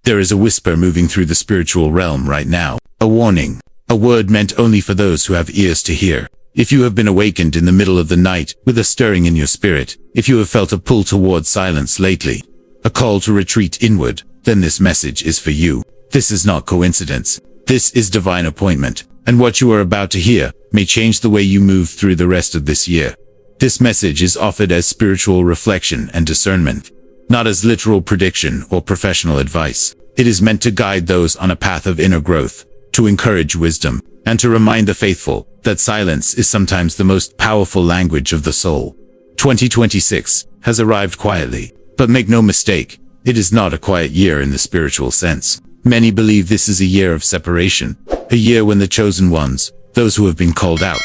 There is a whisper moving through the spiritual realm right now. A warning. A word meant only for those who have ears to hear. If you have been awakened in the middle of the night with a stirring in your spirit, if you have felt a pull towards silence lately, a call to retreat inward, then this message is for you. This is not coincidence. This is divine appointment, and what you are about to hear may change the way you move through the rest of this year. This message is offered as spiritual reflection and discernment, not as literal prediction or professional advice. It is meant to guide those on a path of inner growth, to encourage wisdom, and to remind the faithful that silence is sometimes the most powerful language of the soul. 2026 has arrived quietly, but make no mistake, it is not a quiet year in the spiritual sense. Many believe this is a year of separation, a year when the chosen ones, those who have been called out,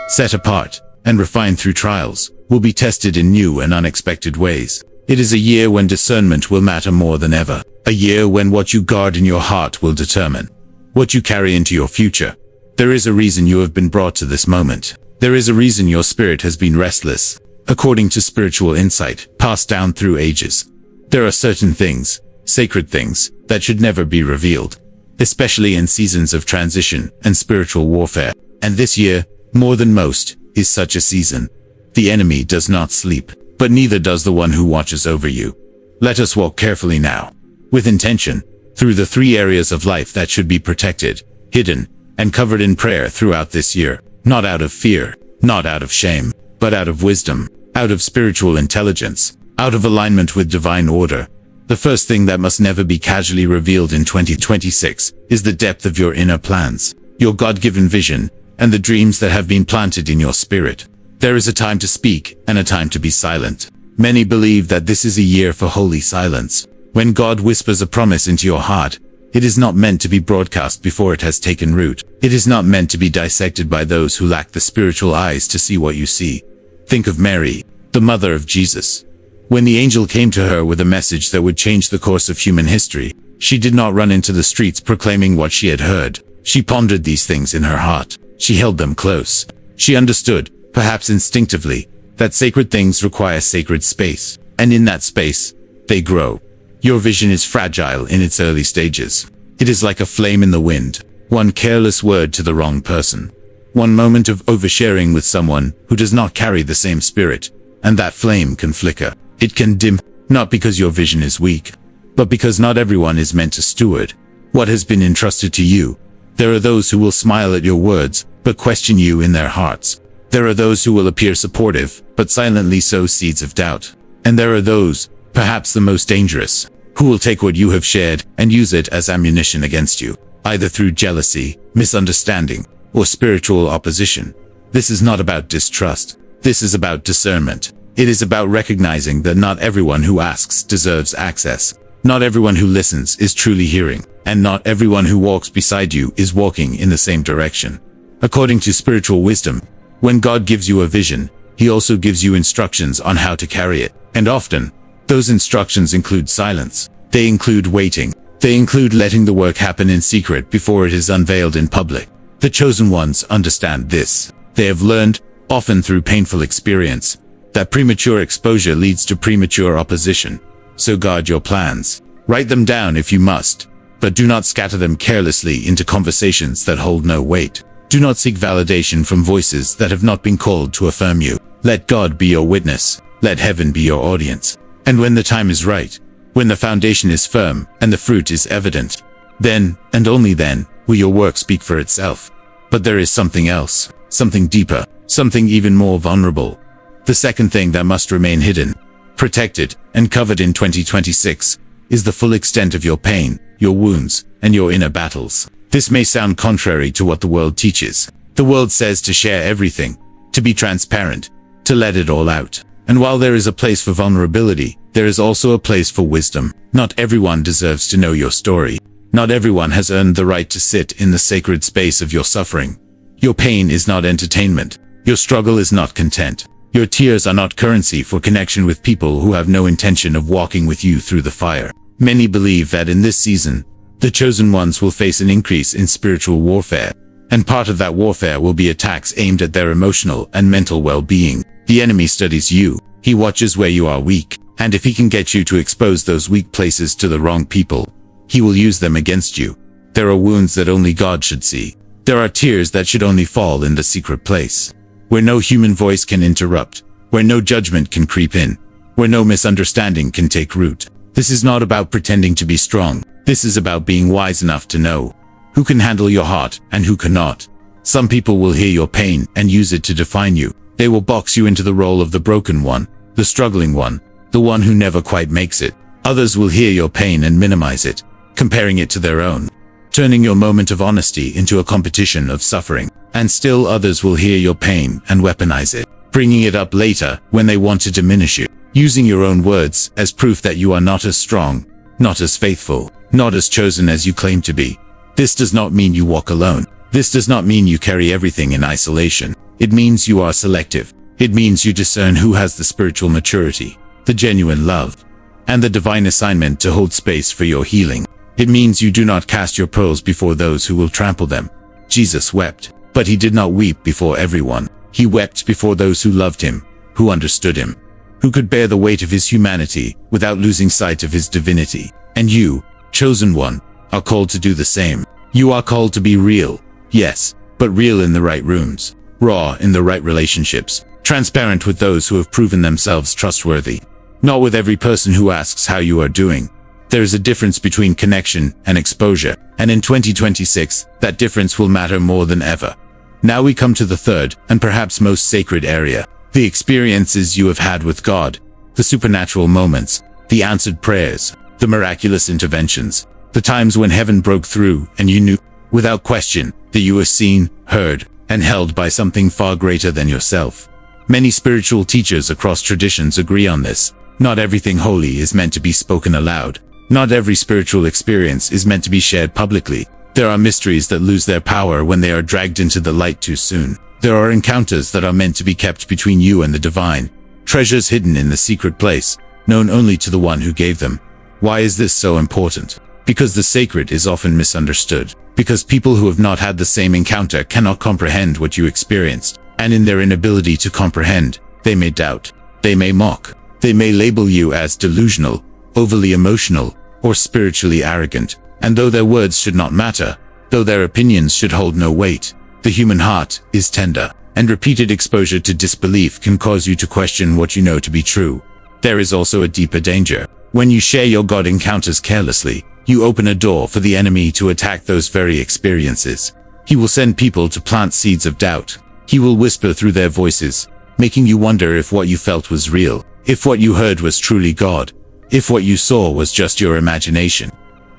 set apart, and refined through trials, will be tested in new and unexpected ways. It is a year when discernment will matter more than ever, a year when what you guard in your heart will determine what you carry into your future. There is a reason you have been brought to this moment. There is a reason your spirit has been restless. According to spiritual insight, passed down through ages, there are certain things, sacred things, that should never be revealed, especially in seasons of transition and spiritual warfare. And this year, more than most, is such a season. The enemy does not sleep, but neither does the one who watches over you. Let us walk carefully now, with intention, through the three areas of life that should be protected, hidden, and covered in prayer throughout this year, not out of fear, not out of shame, but out of wisdom, out of spiritual intelligence, out of alignment with divine order. The first thing that must never be casually revealed in 2026 is the depth of your inner plans, your God-given vision, and the dreams that have been planted in your spirit. There is a time to speak and a time to be silent. Many believe that this is a year for holy silence. When God whispers a promise into your heart, it is not meant to be broadcast before it has taken root. It is not meant to be dissected by those who lack the spiritual eyes to see what you see. Think of Mary, the mother of Jesus. When the angel came to her with a message that would change the course of human history, she did not run into the streets proclaiming what she had heard. She pondered these things in her heart. She held them close. She understood, perhaps instinctively, that sacred things require sacred space, and in that space, they grow. Your vision is fragile in its early stages. It is like a flame in the wind, one careless word to the wrong person, one moment of oversharing with someone who does not carry the same spirit, and that flame can flicker. It can dim, not because your vision is weak, but because not everyone is meant to steward what has been entrusted to you. There are those who will smile at your words, but question you in their hearts. There are those who will appear supportive, but silently sow seeds of doubt. And there are those, perhaps the most dangerous, who will take what you have shared and use it as ammunition against you, either through jealousy, misunderstanding, or spiritual opposition. This is not about distrust. This is about discernment. It is about recognizing that not everyone who asks deserves access. Not everyone who listens is truly hearing, and not everyone who walks beside you is walking in the same direction. According to spiritual wisdom, when God gives you a vision, He also gives you instructions on how to carry it. And often, those instructions include silence. They include waiting. They include letting the work happen in secret before it is unveiled in public. The chosen ones understand this. They have learned, often through painful experience, that premature exposure leads to premature opposition. So guard your plans. Write them down if you must, but do not scatter them carelessly into conversations that hold no weight. Do not seek validation from voices that have not been called to affirm you. Let God be your witness. Let heaven be your audience. And when the time is right, when the foundation is firm and the fruit is evident, then, and only then, will your work speak for itself. But there is something else, something deeper, something even more vulnerable. The second thing that must remain hidden, protected, and covered in 2026 is the full extent of your pain, your wounds, and your inner battles. This may sound contrary to what the world teaches. The world says to share everything, to be transparent, to let it all out. And while there is a place for vulnerability, there is also a place for wisdom. Not everyone deserves to know your story. Not everyone has earned the right to sit in the sacred space of your suffering. Your pain is not entertainment. Your struggle is not content. Your tears are not currency for connection with people who have no intention of walking with you through the fire. Many believe that in this season, the chosen ones will face an increase in spiritual warfare, and part of that warfare will be attacks aimed at their emotional and mental well-being. The enemy studies you. He watches where you are weak, and if he can get you to expose those weak places to the wrong people, He will use them against you. There are wounds that only God should see. There are tears that should only fall in the secret place, where no human voice can interrupt, where no judgment can creep in, where no misunderstanding can take root. This is not about pretending to be strong. This is about being wise enough to know who can handle your heart and who cannot. Some people will hear your pain and use it to define you. They will box you into the role of the broken one, the struggling one, the one who never quite makes it. Others will hear your pain and minimize it, comparing it to their own, turning your moment of honesty into a competition of suffering. And still others will hear your pain and weaponize it, bringing it up later when they want to diminish you, using your own words as proof that you are not as strong, not as faithful, not as chosen as you claim to be. This does not mean you walk alone. This does not mean you carry everything in isolation. It means you are selective. It means you discern who has the spiritual maturity, the genuine love, and the divine assignment to hold space for your healing. It means you do not cast your pearls before those who will trample them. Jesus wept, but he did not weep before everyone. He wept before those who loved him, who understood him, who could bear the weight of his humanity without losing sight of his divinity. And you, chosen one, are called to do the same. You are called to be real, yes, but real in the right rooms, raw in the right relationships, transparent with those who have proven themselves trustworthy, not with every person who asks how you are doing. There is a difference between connection and exposure, and in 2026, that difference will matter more than ever. Now we come to the third and perhaps most sacred area, the experiences you have had with God, the supernatural moments, the answered prayers, the miraculous interventions, the times when heaven broke through and you knew, without question, that you were seen, heard, and held by something far greater than yourself. Many spiritual teachers across traditions agree on this. Not everything holy is meant to be spoken aloud. Not every spiritual experience is meant to be shared publicly. There are mysteries that lose their power when they are dragged into the light too soon. There are encounters that are meant to be kept between you and the divine. Treasures hidden in the secret place, known only to the one who gave them. Why is this so important? Because the sacred is often misunderstood. Because people who have not had the same encounter cannot comprehend what you experienced. And in their inability to comprehend, they may doubt. They may mock. They may label you as delusional, overly emotional, or spiritually arrogant. And though their words should not matter, though their opinions should hold no weight, the human heart is tender, and repeated exposure to disbelief can cause you to question what you know to be true. There is also a deeper danger. When you share your God encounters carelessly, you open a door for the enemy to attack those very experiences. He will send people to plant seeds of doubt. He will whisper through their voices, making you wonder if what you felt was real, if what you heard was truly God, if what you saw was just your imagination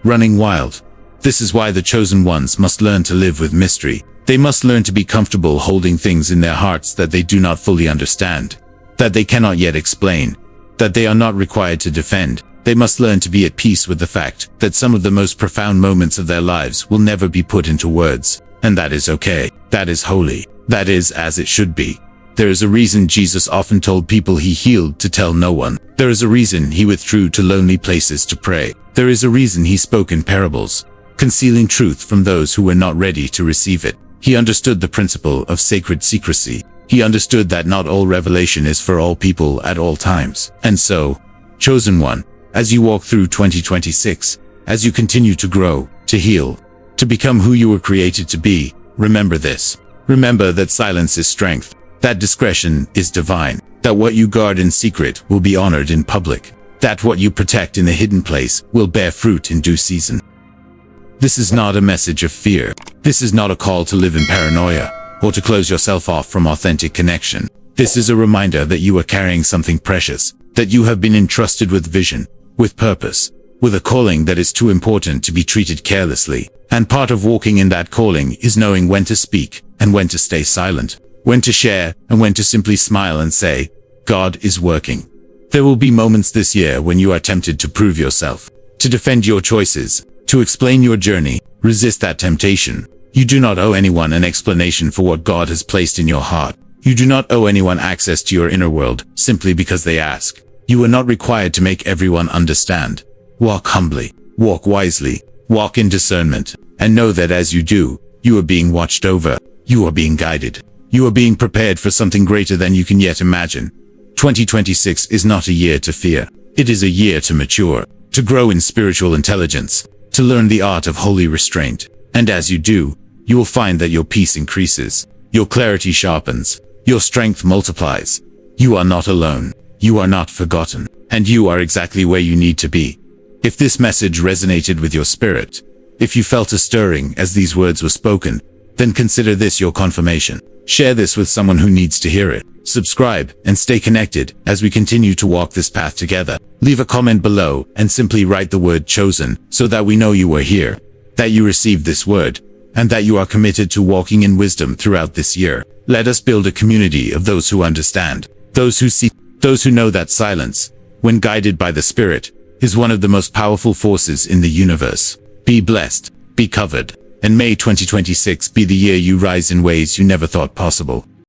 running wild. This is why the chosen ones must learn to live with mystery. They must learn to be comfortable holding things in their hearts that they do not fully understand, that they cannot yet explain, that they are not required to defend. They must learn to be at peace with the fact that some of the most profound moments of their lives will never be put into words. And that is okay. That is holy. That is as it should be. There is a reason Jesus often told people he healed to tell no one. There is a reason he withdrew to lonely places to pray. There is a reason he spoke in parables, concealing truth from those who were not ready to receive it. He understood the principle of sacred secrecy. He understood that not all revelation is for all people at all times. And so, chosen one, as you walk through 2026, as you continue to grow, to heal, to become who you were created to be, remember this. Remember that silence is strength, that discretion is divine, that what you guard in secret will be honored in public, that what you protect in the hidden place will bear fruit in due season. This is not a message of fear. This is not a call to live in paranoia, or to close yourself off from authentic connection. This is a reminder that you are carrying something precious, that you have been entrusted with vision, with purpose, with a calling that is too important to be treated carelessly. And part of walking in that calling is knowing when to speak and when to stay silent, when to share and when to simply smile and say, God is working. There will be moments this year when you are tempted to prove yourself, to defend your choices, to explain your journey. Resist that temptation. You do not owe anyone an explanation for what God has placed in your heart. You do not owe anyone access to your inner world simply because they ask. You are not required to make everyone understand. Walk humbly, walk wisely, walk in discernment, and know that as you do, you are being watched over, you are being guided, you are being prepared for something greater than you can yet imagine. 2026 is not a year to fear. It is a year to mature, to grow in spiritual intelligence, to learn the art of holy restraint. And as you do, you will find that your peace increases, your clarity sharpens, your strength multiplies. You are not alone, you are not forgotten, and you are exactly where you need to be. If this message resonated with your spirit, if you felt a stirring as these words were spoken, then consider this your confirmation. Share this with someone who needs to hear it. Subscribe and stay connected as we continue to walk this path together. Leave a comment below and simply write the word chosen so that we know you are here, that you received this word, and that you are committed to walking in wisdom throughout this year. Let us build a community of those who understand, those who see, those who know that silence, when guided by the Spirit, is one of the most powerful forces in the universe. Be blessed, be covered, and may 2026 be the year you rise in ways you never thought possible.